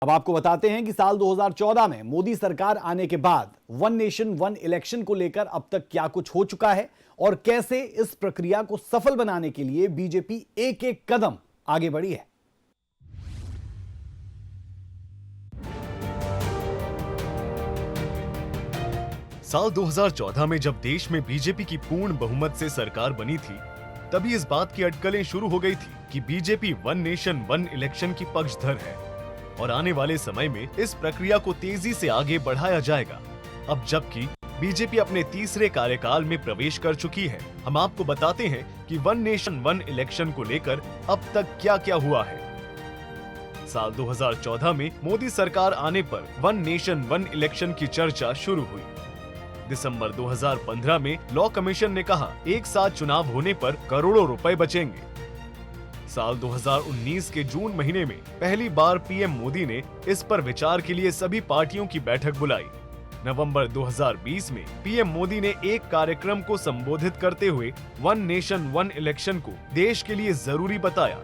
अब आपको बताते हैं कि साल 2014 में मोदी सरकार आने के बाद वन नेशन वन इलेक्शन को लेकर अब तक क्या कुछ हो चुका है और कैसे इस प्रक्रिया को सफल बनाने के लिए बीजेपी एक एक कदम आगे बढ़ी है। साल 2014 में जब देश में बीजेपी की पूर्ण बहुमत से सरकार बनी थी, तभी इस बात की अटकलें शुरू हो गई थी कि BJP one nation one election की पक्षधर है और आने वाले समय में इस प्रक्रिया को तेजी से आगे बढ़ाया जाएगा। अब जबकि बीजेपी अपने तीसरे कार्यकाल में प्रवेश कर चुकी है, हम आपको बताते हैं कि वन नेशन वन इलेक्शन को लेकर अब तक क्या क्या हुआ है। साल 2014 में मोदी सरकार आने पर वन नेशन वन इलेक्शन की चर्चा शुरू हुई। दिसंबर 2015 में लॉ कमीशन ने कहा एक साथ चुनाव होने पर करोड़ों रुपए बचेंगे। साल 2019 के जून महीने में पहली बार पीएम मोदी ने इस पर विचार के लिए सभी पार्टियों की बैठक बुलाई। नवंबर 2020 में पीएम मोदी ने एक कार्यक्रम को संबोधित करते हुए वन नेशन वन इलेक्शन को देश के लिए जरूरी बताया।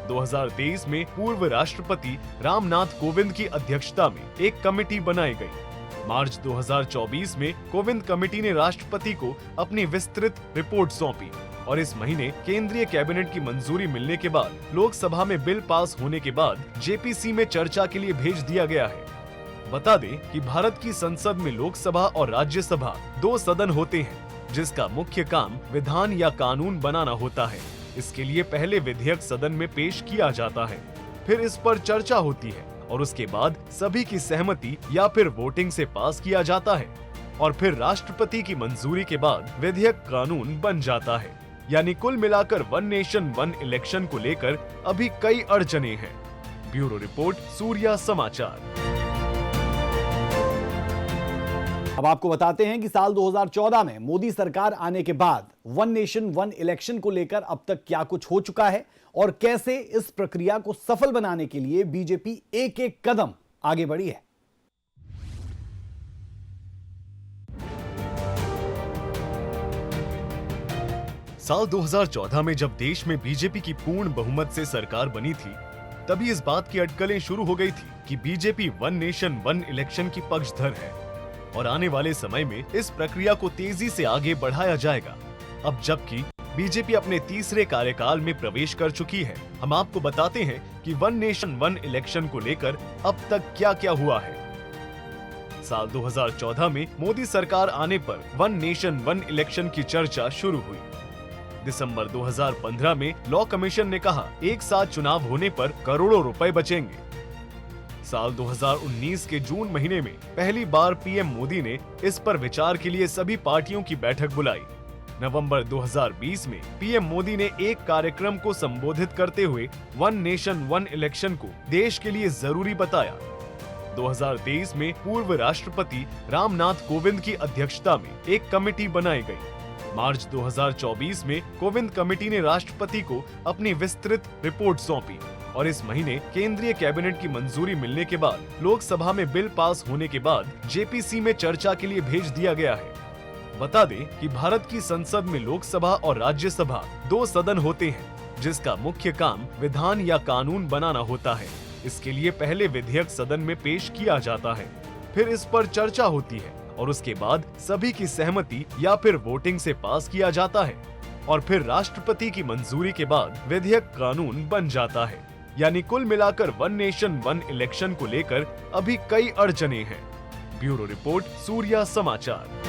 2023 में पूर्व राष्ट्रपति रामनाथ कोविंद की अध्यक्षता में एक कमेटी बनाई गई। मार्च 2024 में कोविंद कमेटी ने राष्ट्रपति को अपनी विस्तृत रिपोर्ट सौंपी और इस महीने केंद्रीय कैबिनेट की मंजूरी मिलने के बाद लोकसभा में बिल पास होने के बाद जेपीसी में चर्चा के लिए भेज दिया गया है। बता दें कि भारत की संसद में लोकसभा और राज्यसभा दो सदन होते हैं, जिसका मुख्य काम विधान या कानून बनाना होता है। इसके लिए पहले विधेयक सदन में पेश किया जाता है, फिर इस पर चर्चा होती है और उसके बाद सभी की सहमति या फिर वोटिंग से पास किया जाता है और फिर राष्ट्रपति की मंजूरी के बाद विधेयक कानून बन जाता है। यानी कुल मिलाकर वन नेशन वन इलेक्शन को लेकर अभी कई अड़चने हैं। ब्यूरो रिपोर्ट, सूर्या समाचार। अब आपको बताते हैं कि साल 2014 में मोदी सरकार आने के बाद वन नेशन वन इलेक्शन को लेकर अब तक क्या कुछ हो चुका है और कैसे इस प्रक्रिया को सफल बनाने के लिए बीजेपी एक एक कदम आगे बढ़ी है। साल 2014 में जब देश में बीजेपी की पूर्ण बहुमत से सरकार बनी थी, तभी इस बात की अटकलें शुरू हो गई थी कि BJP one nation one election की पक्षधर है और आने वाले समय में इस प्रक्रिया को तेजी से आगे बढ़ाया जाएगा। अब जबकि बीजेपी अपने तीसरे कार्यकाल में प्रवेश कर चुकी है, हम आपको बताते हैं कि वन नेशन वन इलेक्शन को लेकर अब तक क्या क्या हुआ है। साल 2014 में मोदी सरकार आने पर वन नेशन वन इलेक्शन की चर्चा शुरू हुई। दिसंबर 2015 में लॉ कमीशन ने कहा एक साथ चुनाव होने पर करोड़ों रुपए बचेंगे। साल 2019 के जून महीने में पहली बार पीएम मोदी ने इस पर विचार के लिए सभी पार्टियों की बैठक बुलाई। नवंबर 2020 में पीएम मोदी ने एक कार्यक्रम को संबोधित करते हुए वन नेशन वन इलेक्शन को देश के लिए जरूरी बताया। 2023 में पूर्व राष्ट्रपति रामनाथ कोविंद की अध्यक्षता में एक कमेटी बनाई गई। मार्च 2024 में कोविंद कमेटी ने राष्ट्रपति को अपनी विस्तृत रिपोर्ट सौंपी और इस महीने केंद्रीय कैबिनेट की मंजूरी मिलने के बाद लोकसभा में बिल पास होने के बाद जेपीसी में चर्चा के लिए भेज दिया गया है। बता दें कि भारत की संसद में लोकसभा और राज्यसभा दो सदन होते हैं, जिसका मुख्य काम विधान या कानून बनाना होता है। इसके लिए पहले विधेयक सदन में पेश किया जाता है, फिर इस पर चर्चा होती है और उसके बाद सभी की सहमति या फिर वोटिंग से पास किया जाता है और फिर राष्ट्रपति की मंजूरी के बाद विधेयक कानून बन जाता है। यानी कुल मिलाकर वन नेशन वन इलेक्शन को लेकर अभी कई अड़चने हैं। ब्यूरो रिपोर्ट, सूर्या समाचार।